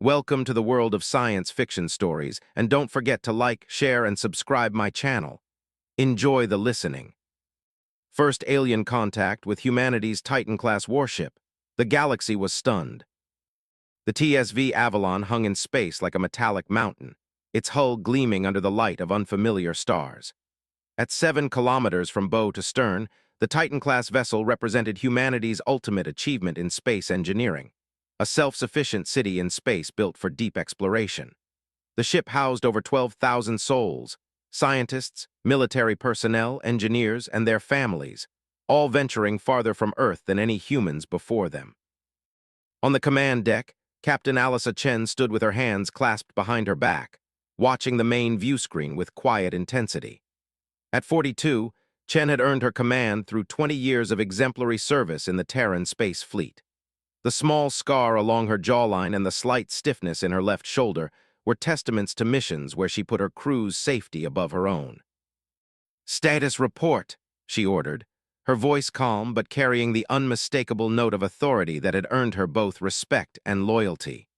Welcome to the world of science fiction stories, and don't forget to like, share, and subscribe my channel. Enjoy the listening. First alien contact with humanity's Titan-class warship. The galaxy was stunned. The TSV Avalon hung in space like a metallic mountain, its hull gleaming under the light of unfamiliar stars. At 7 kilometers from bow to stern, the Titan-class vessel represented humanity's ultimate achievement in space engineering, a self-sufficient city in space built for deep exploration. The ship housed over 12,000 souls, scientists, military personnel, engineers, and their families, all venturing farther from Earth than any humans before them. On the command deck, Captain Alyssa Chen stood with her hands clasped behind her back, watching the main view screen with quiet intensity. At 42, Chen had earned her command through 20 years of exemplary service in the Terran Space Fleet. The small scar along her jawline and the slight stiffness in her left shoulder were testaments to missions where she put her crew's safety above her own. "Status report," she ordered, her voice calm but carrying the unmistakable note of authority that had earned her both respect and loyalty.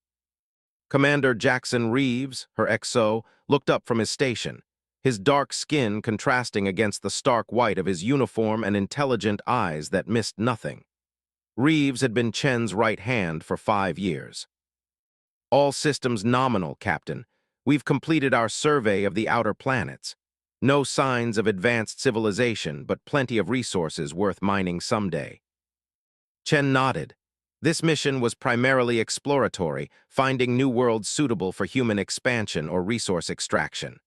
Commander Jackson Reeves, her XO, looked up from his station, his dark skin contrasting against the stark white of his uniform and intelligent eyes that missed nothing. Reeves had been Chen's right hand for 5 years. "All systems nominal, Captain. We've completed our survey of the outer planets. No signs of advanced civilization, but plenty of resources worth mining someday." Chen nodded. This mission was primarily exploratory, finding new worlds suitable for human expansion or resource extraction.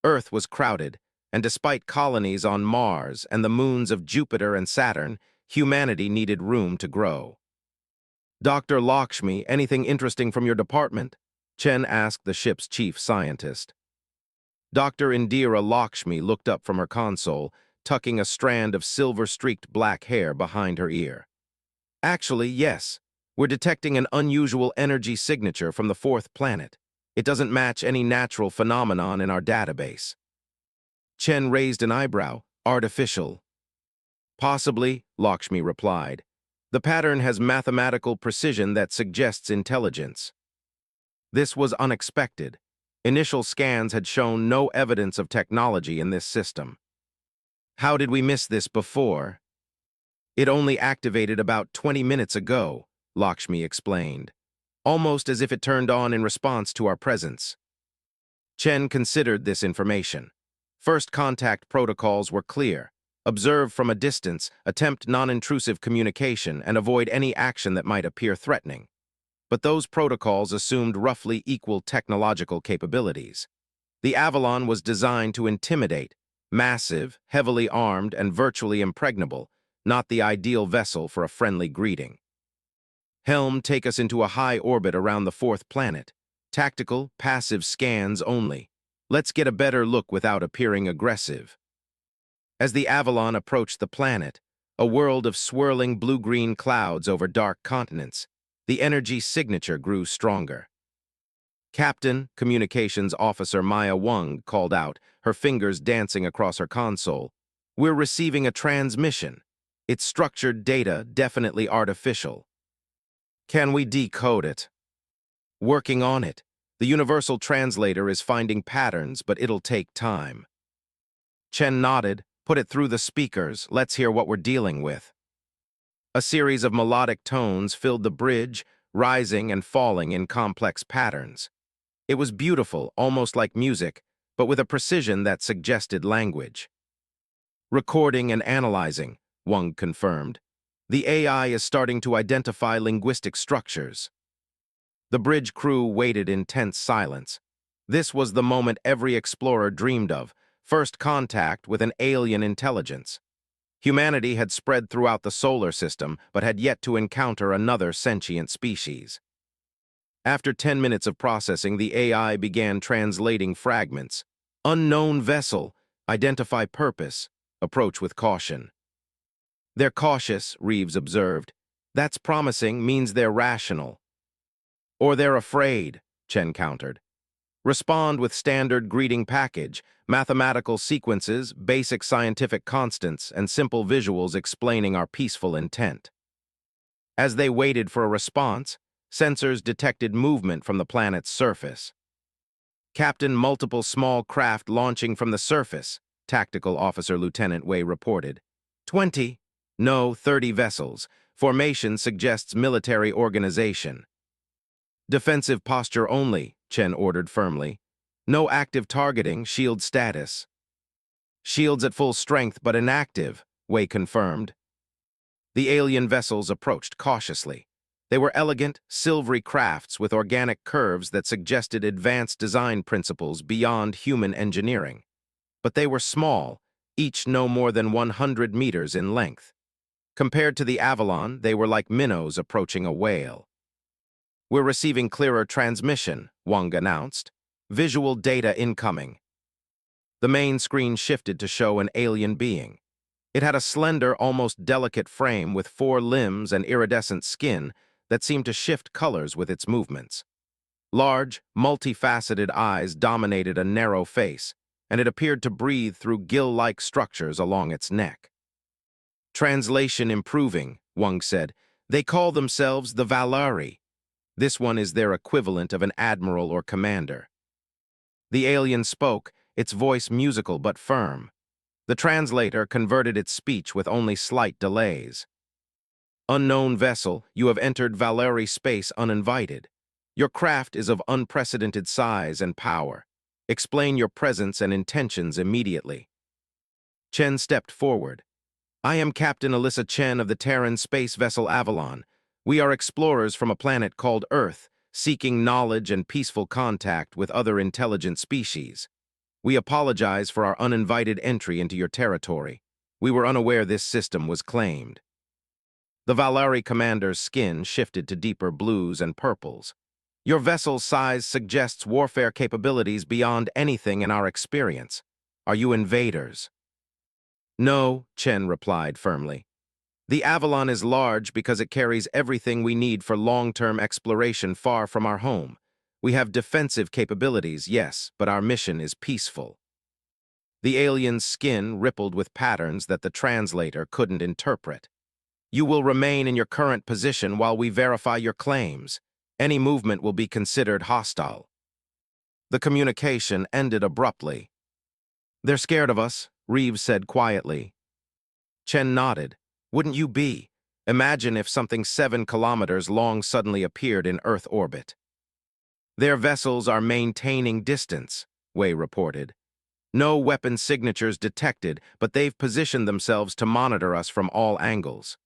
Earth was crowded, and despite colonies on Mars and the moons of Jupiter and Saturn, humanity needed room to grow. "Dr. Lakshmi, anything interesting from your department?" Chen asked the ship's chief scientist. Dr. Indira Lakshmi looked up from her console, tucking a strand of silver-streaked black hair behind her ear. "Actually, yes. We're detecting an unusual energy signature from the 4th planet. It doesn't match any natural phenomenon in our database." Chen raised an eyebrow. "Artificial?" "Possibly," Lakshmi replied. "The pattern has mathematical precision that suggests intelligence." This was unexpected. Initial scans had shown no evidence of technology in this system. "How did we miss this before?" "It only activated about 20 minutes ago," Lakshmi explained, almost as if it turned on in response to our presence. Chen considered this information. First contact protocols were clear. Observe from a distance, attempt non-intrusive communication, and avoid any action that might appear threatening. But those protocols assumed roughly equal technological capabilities. The Avalon was designed to intimidate, massive, heavily armed, and virtually impregnable, not the ideal vessel for a friendly greeting. "Helm, take us into a high orbit around the 4th planet. Tactical, passive scans only. Let's get a better look without appearing aggressive." As the Avalon approached the planet, a world of swirling blue-green clouds over dark continents, the energy signature grew stronger. "Captain," Communications Officer Maya Wang called out, her fingers dancing across her console, "we're receiving a transmission. It's structured data, definitely artificial." "Can we decode it?" "Working on it. The universal translator is finding patterns, but it'll take time." Chen nodded. "Put it through the speakers. Let's hear what we're dealing with." A series of melodic tones filled the bridge, rising and falling in complex patterns. It was beautiful, almost like music, but with a precision that suggested language. "Recording and analyzing," Wang confirmed. "The AI is starting to identify linguistic structures." The bridge crew waited in tense silence. This was the moment every explorer dreamed of, first contact with an alien intelligence. Humanity had spread throughout the solar system, but had yet to encounter another sentient species. After 10 minutes of processing, the AI began translating fragments. "Unknown vessel. Identify purpose. Approach with caution." "They're cautious," Reeves observed. "That's promising, means they're rational." "Or they're afraid," Chen countered. "Respond with standard greeting package, mathematical sequences, basic scientific constants, and simple visuals explaining our peaceful intent." As they waited for a response, Sensors detected movement from the planet's surface. Captain, multiple small craft launching from the surface, Tactical Officer Lieutenant Wei reported. 20? No, 30 vessels. Formation suggests military organization. Defensive posture only, Chen ordered firmly. No active targeting, shield status. Shields at full strength but inactive, Wei confirmed. The alien vessels approached cautiously. They were elegant, silvery crafts with organic curves that suggested advanced design principles beyond human engineering. But they were small, each no more than 100 meters in length. Compared to the Avalon, they were like minnows approaching a whale. We're receiving clearer transmission, Wang announced. Visual data incoming. The main screen shifted to show an alien being. It had a slender, almost delicate frame with 4 limbs and iridescent skin that seemed to shift colors with its movements. Large, multifaceted eyes dominated a narrow face, and it appeared to breathe through gill-like structures along its neck. Translation improving, Wang said. They call themselves the Valari. This one is their equivalent of an admiral or commander. The alien spoke, its voice musical but firm. The translator converted its speech with only slight delays. Unknown vessel, you have entered Valari space uninvited. Your craft is of unprecedented size and power. Explain your presence and intentions immediately. Chen stepped forward. I am Captain Alyssa Chen of the Terran space vessel Avalon. We are explorers from a planet called Earth, seeking knowledge and peaceful contact with other intelligent species. We apologize for our uninvited entry into your territory. We were unaware this system was claimed. The Valari commander's skin shifted to deeper blues and purples. Your vessel's size suggests warfare capabilities beyond anything in our experience. Are you invaders? No, Chen replied firmly. The Avalon is large because it carries everything we need for long-term exploration far from our home. We have defensive capabilities, yes, but our mission is peaceful. The alien's skin rippled with patterns that the translator couldn't interpret. You will remain in your current position while we verify your claims. Any movement will be considered hostile. The communication ended abruptly. They're scared of us, Reeves said quietly. Chen nodded. Wouldn't you be? Imagine if something 7 kilometers long suddenly appeared in Earth orbit. Their vessels are maintaining distance, Wei reported. No weapon signatures detected, but they've positioned themselves to monitor us from all angles.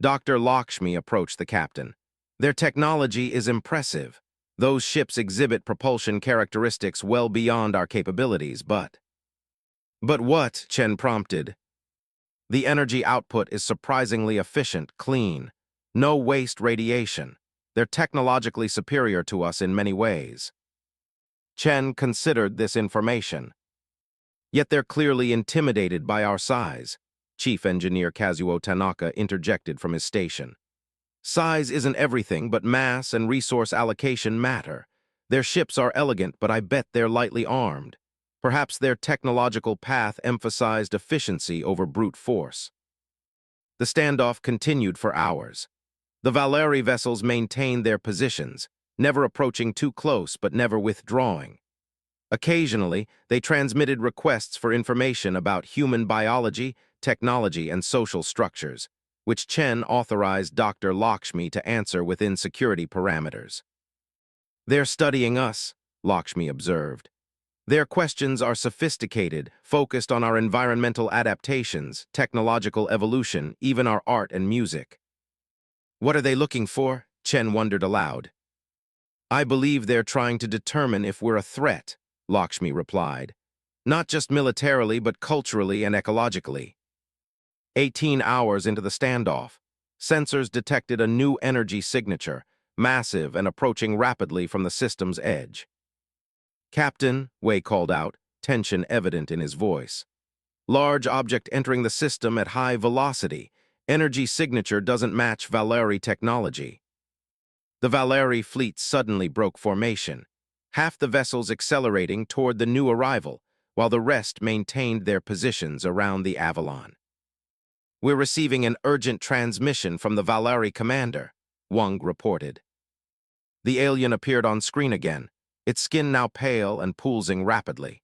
Dr. Lakshmi approached the captain. Their technology is impressive. Those ships exhibit propulsion characteristics well beyond our capabilities, but... But what? Chen prompted. The energy output is surprisingly efficient, clean. No waste radiation. They're technologically superior to us in many ways. Chen considered this information. Yet they're clearly intimidated by our size, Chief Engineer Kazuo Tanaka interjected from his station. Size isn't everything, but mass and resource allocation matter. Their ships are elegant, but I bet they're lightly armed. Perhaps their technological path emphasized efficiency over brute force. The standoff continued for hours. The Valari vessels maintained their positions, never approaching too close but never withdrawing. Occasionally, they transmitted requests for information about human biology, technology, and social structures, which Chen authorized Dr. Lakshmi to answer within security parameters. They're studying us, Lakshmi observed. Their questions are sophisticated, focused on our environmental adaptations, technological evolution, even our art and music. What are they looking for? Chen wondered aloud. I believe they're trying to determine if we're a threat, Lakshmi replied. Not just militarily, but culturally and ecologically. 18 hours into the standoff, sensors detected a new energy signature, massive and approaching rapidly from the system's edge. Captain, Wei called out, tension evident in his voice. Large object entering the system at high velocity. Energy signature doesn't match Valari technology. The Valari fleet suddenly broke formation, half the vessels accelerating toward the new arrival, while the rest maintained their positions around the Avalon. We're receiving an urgent transmission from the Valari commander, Wang reported. The alien appeared on screen again, its skin now pale and pulsing rapidly.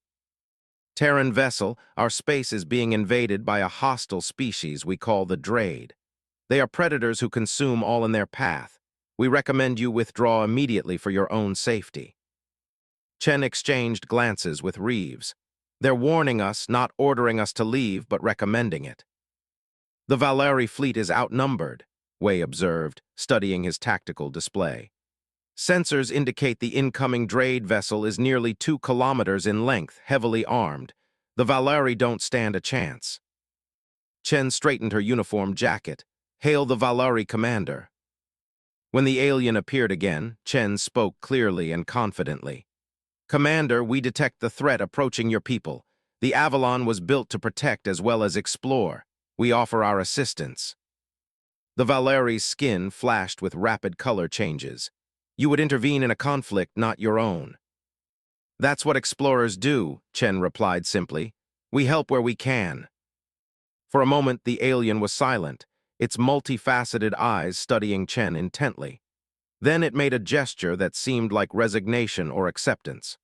Terran vessel, our space is being invaded by a hostile species we call the Drade. They are predators who consume all in their path. We recommend you withdraw immediately for your own safety. Chen exchanged glances with Reeves. They're warning us, not ordering us to leave, but recommending it. The Valeri fleet is outnumbered, Wei observed, studying his tactical display. Sensors indicate the incoming Drade vessel is nearly 2 kilometers in length, heavily armed. The Valeri don't stand a chance. Chen straightened her uniform jacket. Hail the Valeri commander. When the alien appeared again, Chen spoke clearly and confidently. Commander, we detect the threat approaching your people. The Avalon was built to protect as well as explore. We offer our assistance. The Valeri's skin flashed with rapid color changes. You would intervene in a conflict not your own. That's what explorers do, Chen replied simply. We help where we can. For a moment, the alien was silent, its multifaceted eyes studying Chen intently. Then it made a gesture that seemed like resignation or acceptance.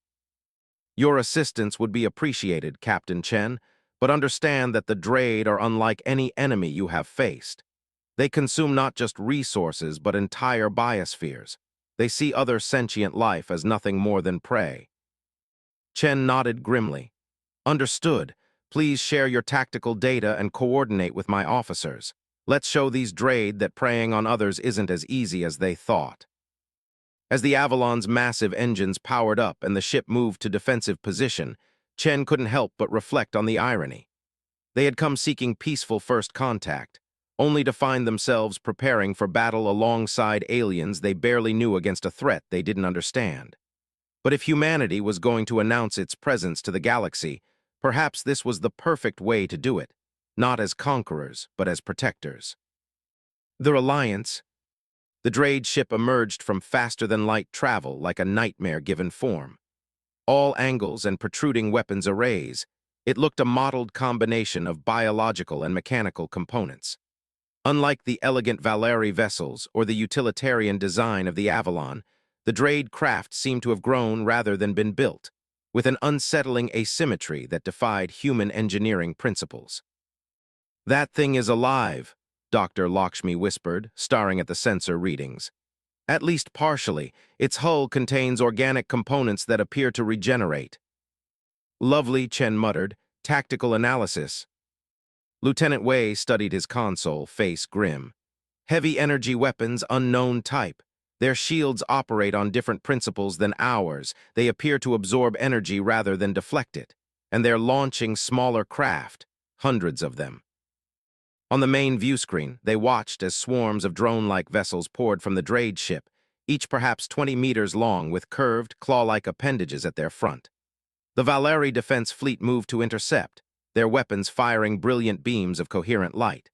Your assistance would be appreciated, Captain Chen, but understand that the Drade are unlike any enemy you have faced. They consume not just resources but entire biospheres. They see other sentient life as nothing more than prey. Chen nodded grimly. Understood. Please share your tactical data and coordinate with my officers. Let's show these Drade that preying on others isn't as easy as they thought. As the Avalon's massive engines powered up and the ship moved to defensive position, Chen couldn't help but reflect on the irony. They had come seeking peaceful first contact, only to find themselves preparing for battle alongside aliens they barely knew against a threat they didn't understand. But if humanity was going to announce its presence to the galaxy, perhaps this was the perfect way to do it, not as conquerors, but as protectors. The Alliance. The Drade ship emerged from faster-than-light travel like a nightmare-given form. All angles and protruding weapons arrays, it looked a modeled combination of biological and mechanical components. Unlike the elegant Valeri vessels or the utilitarian design of the Avalon, the Drade craft seemed to have grown rather than been built, with an unsettling asymmetry that defied human engineering principles. That thing is alive, Dr. Lakshmi whispered, staring at the sensor readings. At least partially, its hull contains organic components that appear to regenerate. Lovely, Chen muttered. Tactical analysis. Lieutenant Wei studied his console, face grim. Heavy energy weapons, unknown type. Their shields operate on different principles than ours. They appear to absorb energy rather than deflect it. And they're launching smaller craft, hundreds of them. On the main view screen, they watched as swarms of drone-like vessels poured from the Drade ship, each perhaps 20 meters long with curved, claw-like appendages at their front. The Valeri defense fleet moved to intercept, their weapons firing brilliant beams of coherent light.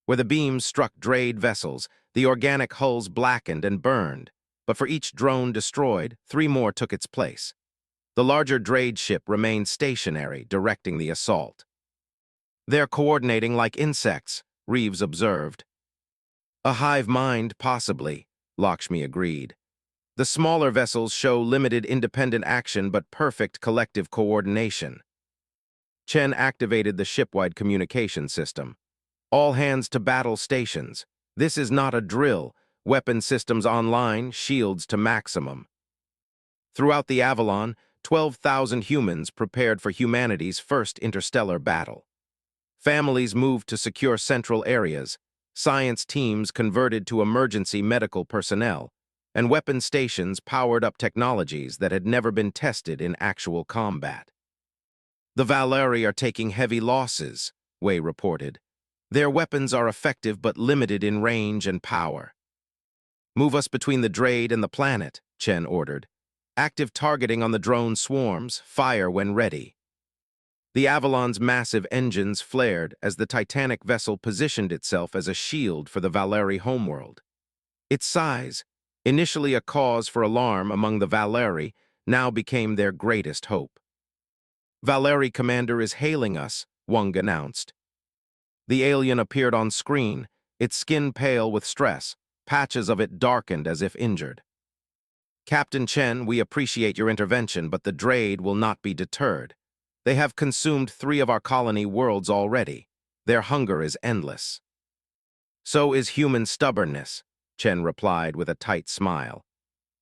Where the beams struck Drade vessels, the organic hulls blackened and burned, but for each drone destroyed, 3 more took its place. The larger Drade ship remained stationary, directing the assault. They're coordinating like insects, Reeves observed. A hive mind, possibly, Lakshmi agreed. The smaller vessels show limited independent action but perfect collective coordination. Chen activated the shipwide communication system. All hands to battle stations. This is not a drill. Weapon systems online, shields to maximum. Throughout the Avalon, 12,000 humans prepared for humanity's first interstellar battle. Families moved to secure central areas, science teams converted to emergency medical personnel, and weapon stations powered up technologies that had never been tested in actual combat. The Valeri are taking heavy losses, Wei reported. Their weapons are effective but limited in range and power. Move us between the Drade and the planet, Chen ordered. Active targeting on the drone swarms, fire when ready. The Avalon's massive engines flared as the Titanic vessel positioned itself as a shield for the Valeri homeworld. Its size, initially a cause for alarm among the Valeri, now became their greatest hope. Valeri commander is hailing us, Wang announced. The alien appeared on screen, its skin pale with stress, patches of it darkened as if injured. Captain Chen, we appreciate your intervention, but the Drade will not be deterred. They have consumed 3 of our colony worlds already. Their hunger is endless. So is human stubbornness, Chen replied with a tight smile.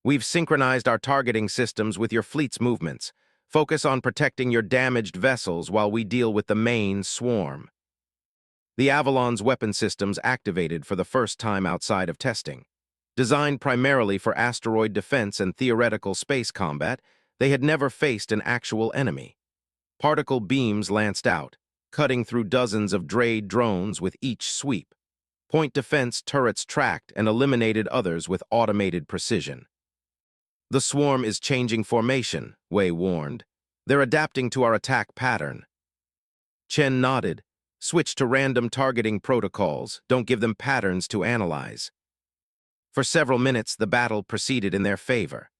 We've synchronized our targeting systems with your fleet's movements. Focus on protecting your damaged vessels while we deal with the main swarm. The Avalon's weapon systems activated for the first time outside of testing. Designed primarily for asteroid defense and theoretical space combat, they had never faced an actual enemy. Particle beams lanced out, cutting through dozens of Drade drones with each sweep. Point defense turrets tracked and eliminated others with automated precision. The swarm is changing formation, Wei warned. They're adapting to our attack pattern. Chen nodded. Switch to random targeting protocols. Don't give them patterns to analyze. For several minutes, the battle proceeded in their favor.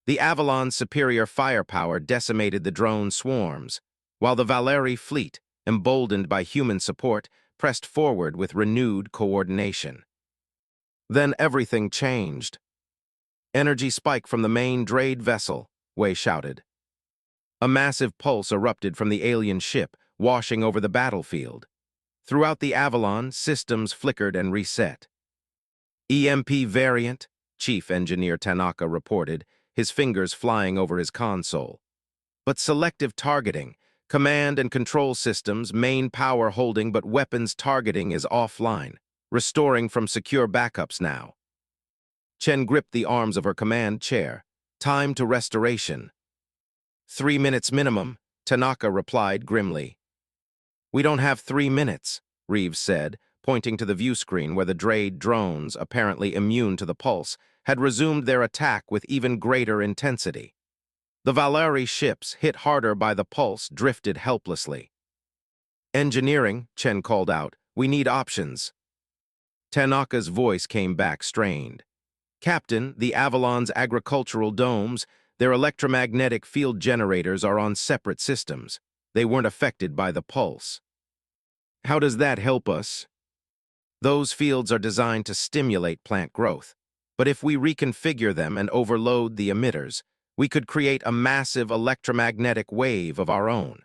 The Avalon's superior firepower decimated the drone swarms, while the Valeri fleet, emboldened by human support, pressed forward with renewed coordination. Then everything changed. Energy spike from the main Drade vessel, Wei shouted. A massive pulse erupted from the alien ship, washing over the battlefield. Throughout the Avalon, systems flickered and reset. EMP variant, Chief Engineer Tanaka reported, his fingers flying over his console. But selective targeting, command and control systems, main power holding but weapons targeting is offline, restoring from secure backups now. Chen gripped the arms of her command chair. Time to restoration. 3 minutes minimum, Tanaka replied grimly. We don't have 3 minutes, Reeves said, pointing to the view screen where the Drade drones, apparently immune to the pulse, had resumed their attack with even greater intensity. The Valeri ships, hit harder by the pulse, drifted helplessly. Engineering, Chen called out. We need options. Tanaka's voice came back strained. Captain, the Avalon's agricultural domes, their electromagnetic field generators are on separate systems. They weren't affected by the pulse. How does that help us? Those fields are designed to stimulate plant growth. But if we reconfigure them and overload the emitters, we could create a massive electromagnetic wave of our own.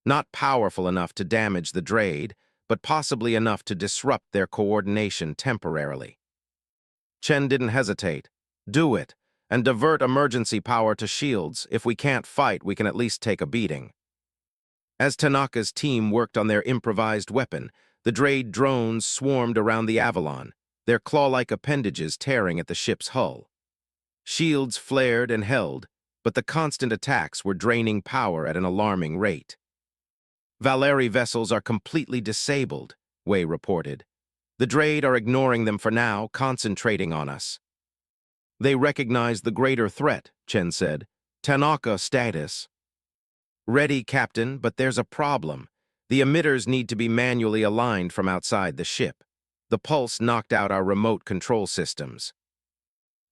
Not powerful enough to damage the Drade, but possibly enough to disrupt their coordination temporarily. Chen didn't hesitate. Do it, and divert emergency power to shields. If we can't fight, we can at least take a beating. As Tanaka's team worked on their improvised weapon, the Drade drones swarmed around the Avalon, their claw-like appendages tearing at the ship's hull. Shields flared and held, but the constant attacks were draining power at an alarming rate. Valeri vessels are completely disabled, Wei reported. The Drade are ignoring them for now, concentrating on us. They recognize the greater threat, Chen said. Tanaka status. Ready, Captain, but there's a problem. The emitters need to be manually aligned from outside the ship. The pulse knocked out our remote control systems.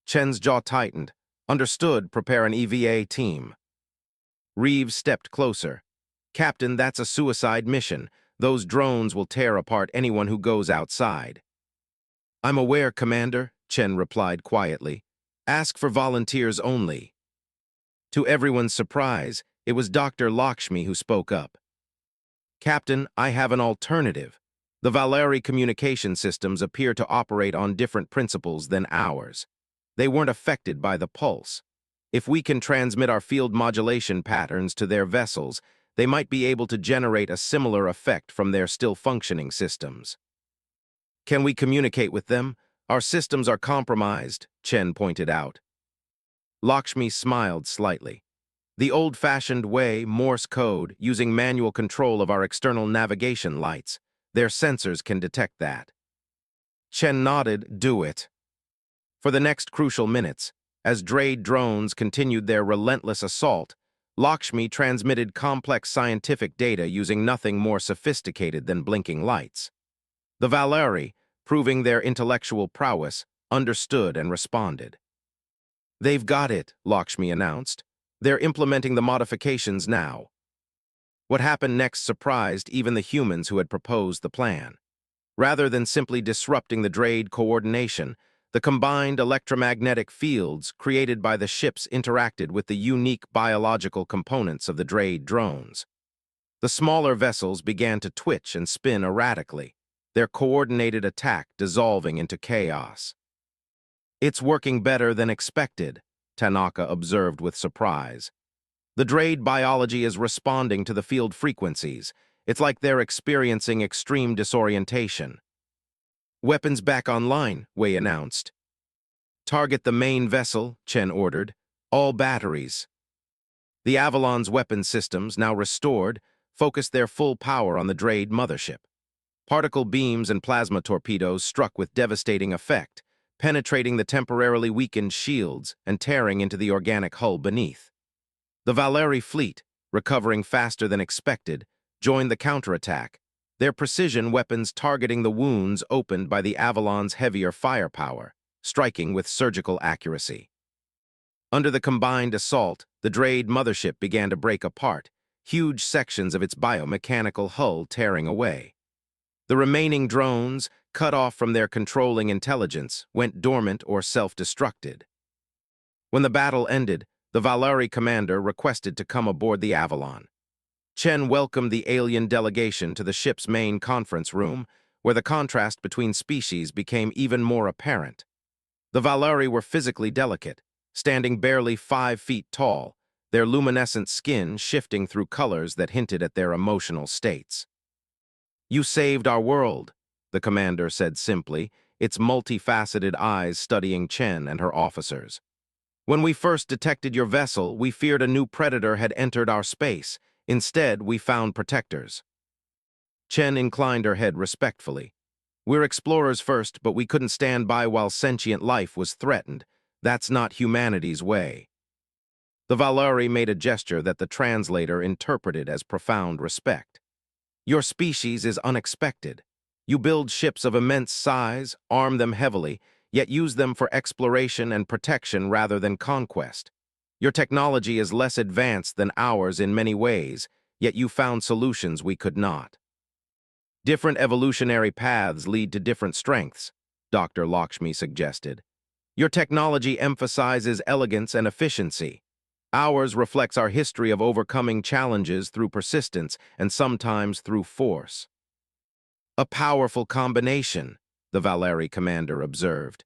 Chen's jaw tightened. Understood, prepare an EVA team. Reeves stepped closer. Captain, that's a suicide mission. Those drones will tear apart anyone who goes outside. I'm aware, Commander, Chen replied quietly. Ask for volunteers only. To everyone's surprise, it was Dr. Lakshmi who spoke up. Captain, I have an alternative. The Valeri communication systems appear to operate on different principles than ours. They weren't affected by the pulse. If we can transmit our field modulation patterns to their vessels, they might be able to generate a similar effect from their still-functioning systems. Can we communicate with them? Our systems are compromised, Chen pointed out. Lakshmi smiled slightly. The old-fashioned way, Morse code, using manual control of our external navigation lights. Their sensors can detect that. Chen nodded. Do it. For the next crucial minutes, as Drade drones continued their relentless assault, Lakshmi transmitted complex scientific data using nothing more sophisticated than blinking lights. The Valeri, proving their intellectual prowess, understood and responded. They've got it, Lakshmi announced. They're implementing the modifications now. What happened next surprised even the humans who had proposed the plan. Rather than simply disrupting the Drade coordination, The combined electromagnetic fields created by the ships interacted with the unique biological components of the Drade drones. The smaller vessels began to twitch and spin erratically, their coordinated attack dissolving into chaos. "It's working better than expected," Tanaka observed with surprise. "The Drade biology is responding to the field frequencies. It's like they're experiencing extreme disorientation." "Weapons back online," Wei announced. "Target the main vessel," Chen ordered. "All batteries." The Avalon's weapon systems, now restored, focused their full power on the Drade mothership. Particle beams and plasma torpedoes struck with devastating effect, penetrating the temporarily weakened shields and tearing into the organic hull beneath. The Valeri fleet, recovering faster than expected, joined the counterattack, their precision weapons targeting the wounds opened by the Avalon's heavier firepower, striking with surgical accuracy. Under the combined assault, the Drade mothership began to break apart, huge sections of its biomechanical hull tearing away. The remaining drones, cut off from their controlling intelligence, went dormant or self-destructed. When the battle ended, the Valeri commander requested to come aboard the Avalon. Chen welcomed the alien delegation to the ship's main conference room, where the contrast between species became even more apparent. The Valeri were physically delicate, standing barely 5 feet tall, their luminescent skin shifting through colors that hinted at their emotional states. "You saved our world," the commander said simply, its multifaceted eyes studying Chen and her officers. "When we first detected your vessel, we feared a new predator had entered our space. Instead, we found protectors." Chen inclined her head respectfully. "We're explorers first, but we couldn't stand by while sentient life was threatened. That's not humanity's way." The Valeri made a gesture that the translator interpreted as profound respect. "Your species is unexpected. You build ships of immense size, arm them heavily, yet use them for exploration and protection rather than conquest. Your technology is less advanced than ours in many ways, yet you found solutions we could not. Different evolutionary paths lead to different strengths," Dr. Lakshmi suggested. "Your technology emphasizes elegance and efficiency. Ours reflects our history of overcoming challenges through persistence and sometimes through force." "A powerful combination," the Valeri commander observed.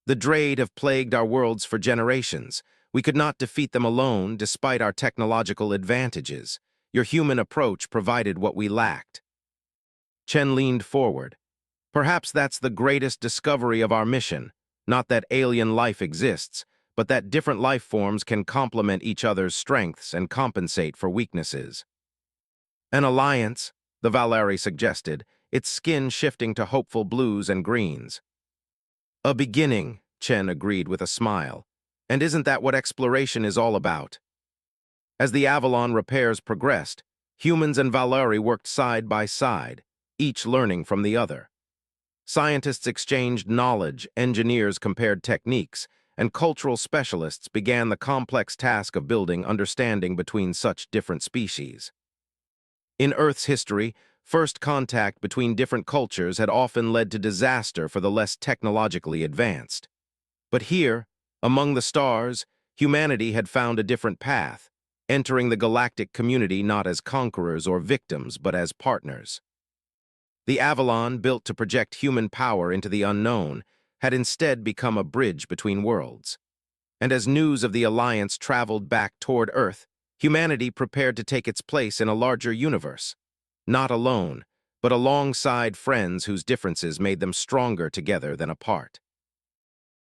"The Drade have plagued our worlds for generations. We could not defeat them alone despite our technological advantages. Your human approach provided what we lacked." Chen leaned forward. "Perhaps that's the greatest discovery of our mission, not that alien life exists, but that different life forms can complement each other's strengths and compensate for weaknesses." "An alliance," the Valeri suggested, its skin shifting to hopeful blues and greens. "A beginning," Chen agreed with a smile. "And isn't that what exploration is all about?" As the Avalon repairs progressed, humans and Valeri worked side by side, each learning from the other. Scientists exchanged knowledge, engineers compared techniques, and cultural specialists began the complex task of building understanding between such different species. In Earth's history, first contact between different cultures had often led to disaster for the less technologically advanced. But here, among the stars, humanity had found a different path, entering the galactic community not as conquerors or victims, but as partners. The Avalon, built to project human power into the unknown, had instead become a bridge between worlds. And as news of the Alliance traveled back toward Earth, humanity prepared to take its place in a larger universe. Not alone, but alongside friends whose differences made them stronger together than apart.